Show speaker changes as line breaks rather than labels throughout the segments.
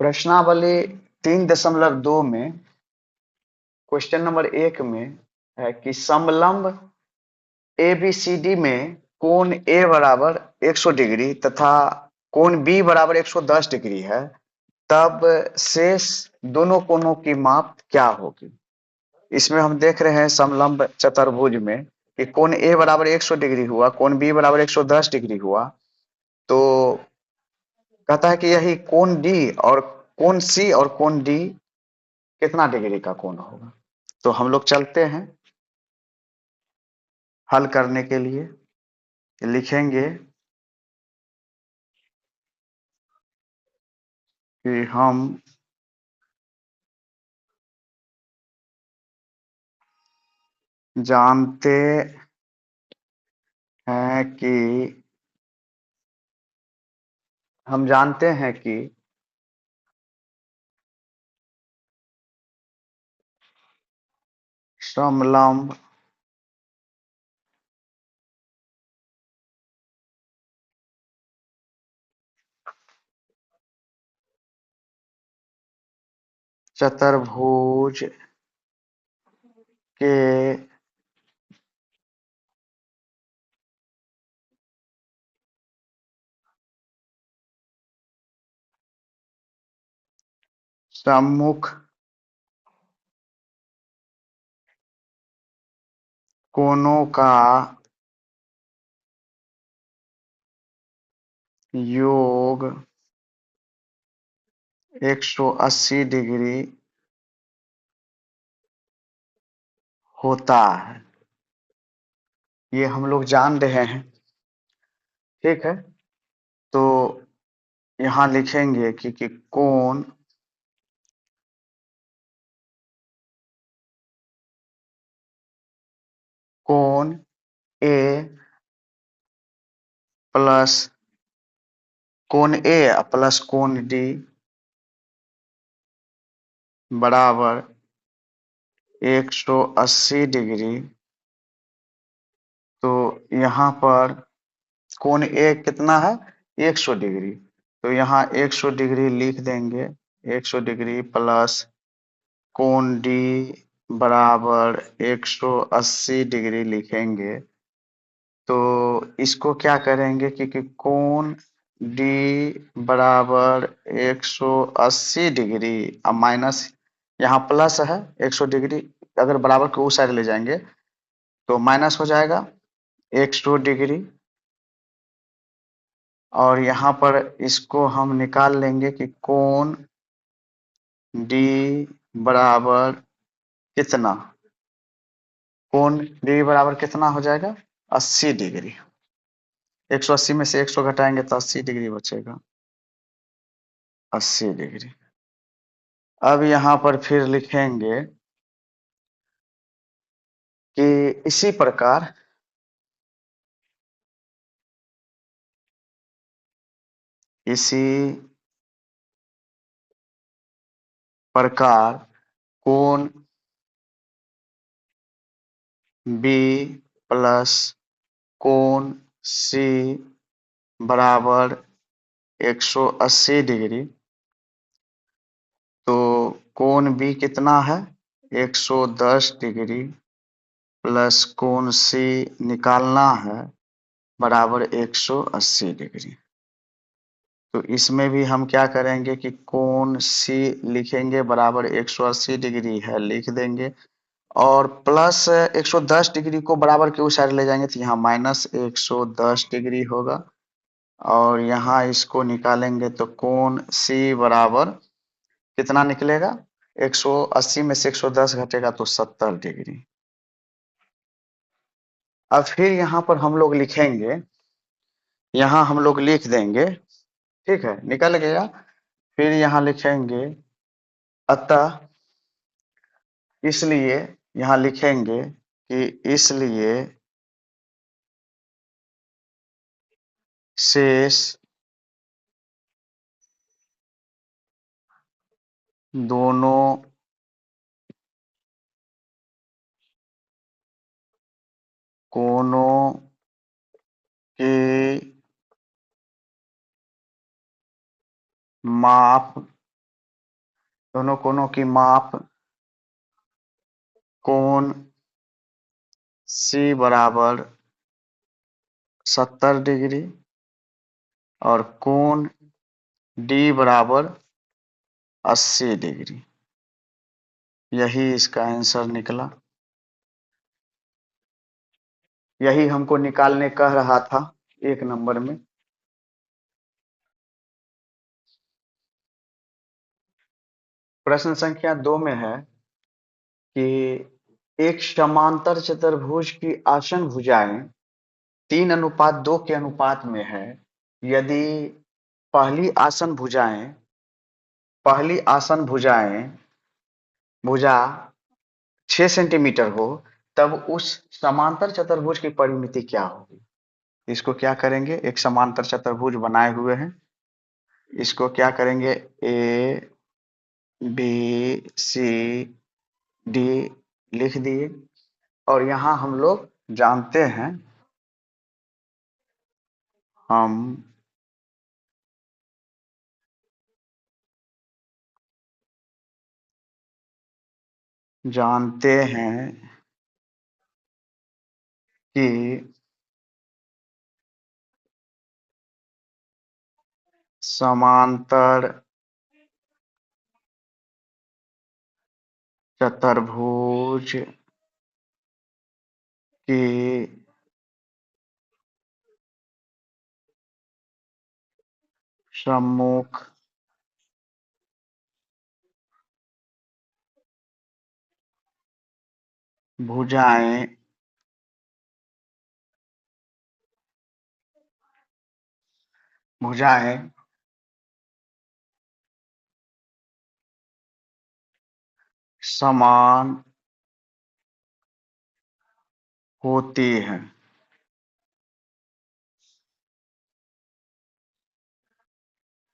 प्रश्नावली 3.2 में question number 1 में है कि समलंब एबीसीडी में कोण ए बराबर 100 डिग्री तथा कोण बी बराबर 110 डिग्री है, तब शेष दोनों कोणों की माप क्या होगी। इसमें हम देख रहे हैं समलंब चतुर्भुज में कि कोण ए बराबर 100 डिग्री हुआ, कोण बी बराबर 110 डिग्री हुआ। तो कहता है कि यही कोण डी और कोण सी और कोण डी कितना डिग्री का कोण होगा। तो हम लोग चलते हैं हल करने के लिए। लिखेंगे कि हम जानते हैं कि हम जानते हैं कि समलंब चतुर्भुज के सम्मुख कोणों का योग 180 डिग्री होता है। ये हम लोग जान रहे हैं, ठीक है। तो यहाँ लिखेंगे कि कोण ए प्लस कोण ए प्लस कोण डी बराबर 180 डिग्री। तो यहाँ पर कोण ए कितना है, 100 डिग्री। तो यहाँ 100 डिग्री लिख देंगे, 100 डिग्री प्लस कोण डी बराबर 180 डिग्री लिखेंगे। तो इसको क्या करेंगे कि कोण डी बराबर 180 डिग्री, अब माइनस यहाँ प्लस है 100 डिग्री, अगर बराबर को उस साइड ले जाएंगे तो माइनस हो जाएगा 100 डिग्री। और यहाँ पर इसको हम निकाल लेंगे कि कोण डी बराबर कितना, कोण डी बराबर कितना हो जाएगा 80 डिग्री। 180 में से 100 घटाएंगे तो 80 डिग्री बचेगा, 80 डिग्री। अब यहाँ पर फिर लिखेंगे कि इसी प्रकार कोण बी प्लस कोण सी बराबर 180 डिग्री। तो कोण बी कितना है 110 डिग्री प्लस कोण सी निकालना है बराबर 180 डिग्री। तो इसमें भी हम क्या करेंगे कि कोण सी लिखेंगे बराबर 180 डिग्री है, लिख देंगे। और प्लस 110 डिग्री को बराबर के उस साइड ले जाएंगे तो यहाँ माइनस 110 डिग्री होगा। और यहाँ इसको निकालेंगे तो कोण सी बराबर कितना निकलेगा, 180 में से 110 घटेगा तो 70 डिग्री। अब फिर यहाँ पर हम लोग लिखेंगे, यहाँ हम लोग लिख देंगे, ठीक है, निकल गया। फिर यहाँ लिखेंगे अतः, इसलिए यहाँ लिखेंगे कि इसलिए शेष दोनों कोणों की माप दोनों कोणों की माप कोण C बराबर 70 डिग्री और कोण D बराबर 80 डिग्री। यही इसका आंसर निकला। यही हमको निकालने कह रहा था 1 नंबर में। प्रश्न संख्या 2 में है कि एक समांतर चतुर्भुज की आसन भुजाएं 3:2 के अनुपात में है। यदि पहली आसन भुजा 6 सेंटीमीटर हो, तब उस समांतर चतुर्भुज की परिमिति क्या होगी? इसको क्या करेंगे, एक समांतर चतुर्भुज बनाए हुए हैं, इसको क्या करेंगे, ए बी सी डी लिख दिए और यहां हम लोग जानते हैं, हम जानते हैं कि समांतर चतुर्भुज की सम्मुख भुजाएं समान होती हैं।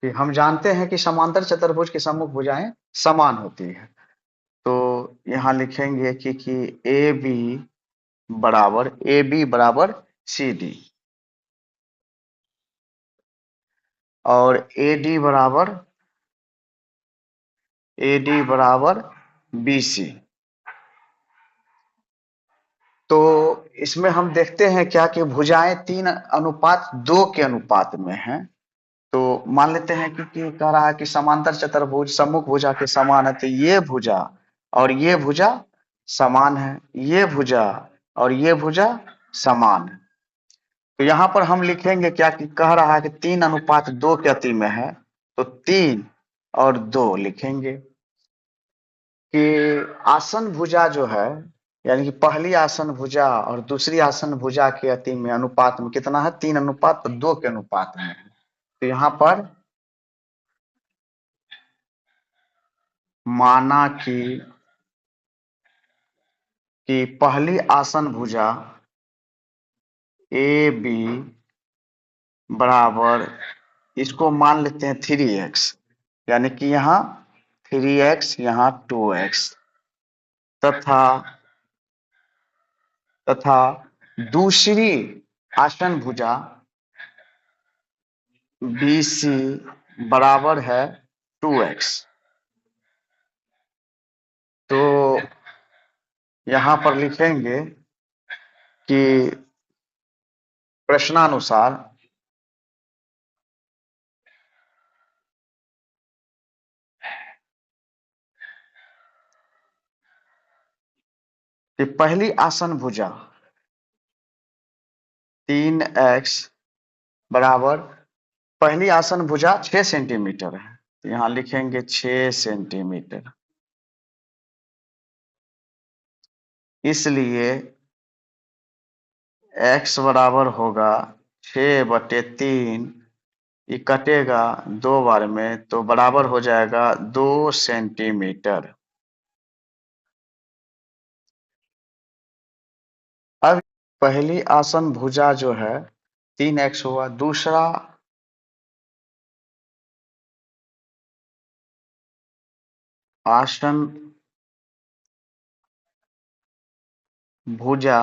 कि हम जानते हैं कि समांतर चतुर्भुज की सम्मुख भुजाएं समान होती है, तो यहाँ लिखेंगे कि ए बी बराबर सी डी और ए डी बराबर बी सी। तो इसमें हम देखते हैं क्या कि भुजाएं 3:2 के अनुपात में हैं। तो मान लेते हैं कि कह रहा है कि समांतर चतुर्भुज सम्मुख भुजा के समान है, तो ये भुजा और ये भुजा समान है, ये भुजा और ये भुजा समान है। तो यहाँ पर हम लिखेंगे क्या कि कह रहा है कि 3:2 के अति में है, तो 3 और 2 लिखेंगे कि आसन भुजा जो है, यानी कि पहली आसन भुजा और दूसरी आसन भुजा के अति में अनुपात में कितना है, 3:2 के अनुपात में है। तो यहाँ पर माना कि पहली आसन भुजा ए बी बराबर, इसको मान लेते हैं 3x, यानी कि यहाँ 3x यहाँ 2x, तथा दूसरी आसन भुजा बी सी बराबर है 2x। तो यहाँ पर लिखेंगे कि प्रश्नानुसार कि पहली आसन भुजा 3x बराबर, पहली आसन भुजा 6 सेंटीमीटर है, तो यहाँ लिखेंगे 6 सेंटीमीटर। इसलिए x बराबर होगा 6/3, ये कटेगा 2 बार में, तो बराबर हो जाएगा 2 सेंटीमीटर। अब पहली आसन भुजा जो है 3x हुआ, दूसरा आसन भुजा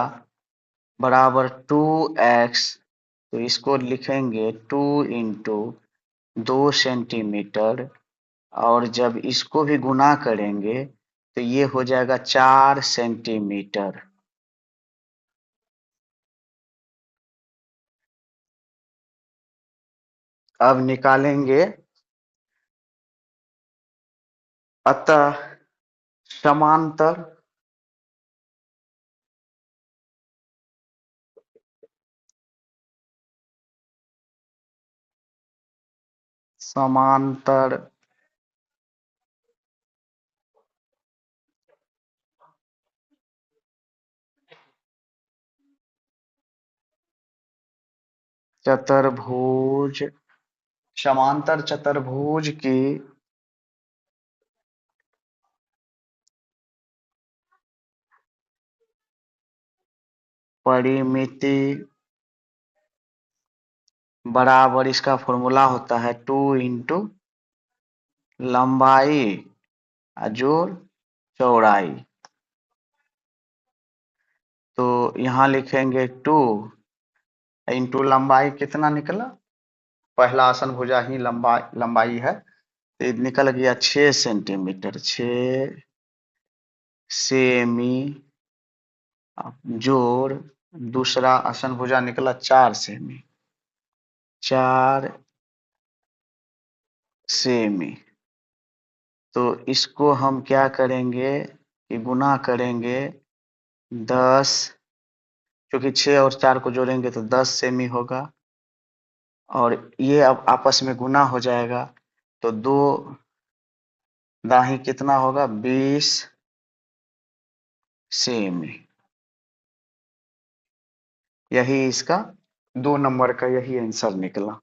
बराबर 2x, तो इसको लिखेंगे 2 × 2 सेंटीमीटर और जब इसको भी गुना करेंगे तो ये हो जाएगा 4 सेंटीमीटर। अब निकालेंगे, अतः समांतर समांतर चतुर्भुज, समांतर चतुर्भुज की परिमिति बराबर, इसका फॉर्मूला होता है 2 इंटू लंबाई जोड़ चौड़ाई। तो यहाँ लिखेंगे 2 इंटू लंबाई कितना निकला, पहला आसन भुजा ही लंबाई है, तो ये निकल गया 6 सेंटीमीटर, 6 सेमी जोड़ दूसरा आसन भुजा निकला 4 सेमी, 4 सेमी। तो इसको हम क्या करेंगे कि गुना करेंगे 10, क्योंकि 6 और 4 को जोड़ेंगे तो 10 सेमी होगा, और ये अब आपस में गुना हो जाएगा तो दो दाही कितना होगा, 20 सेमी। यही इसका 2 नंबर का यही आंसर निकला।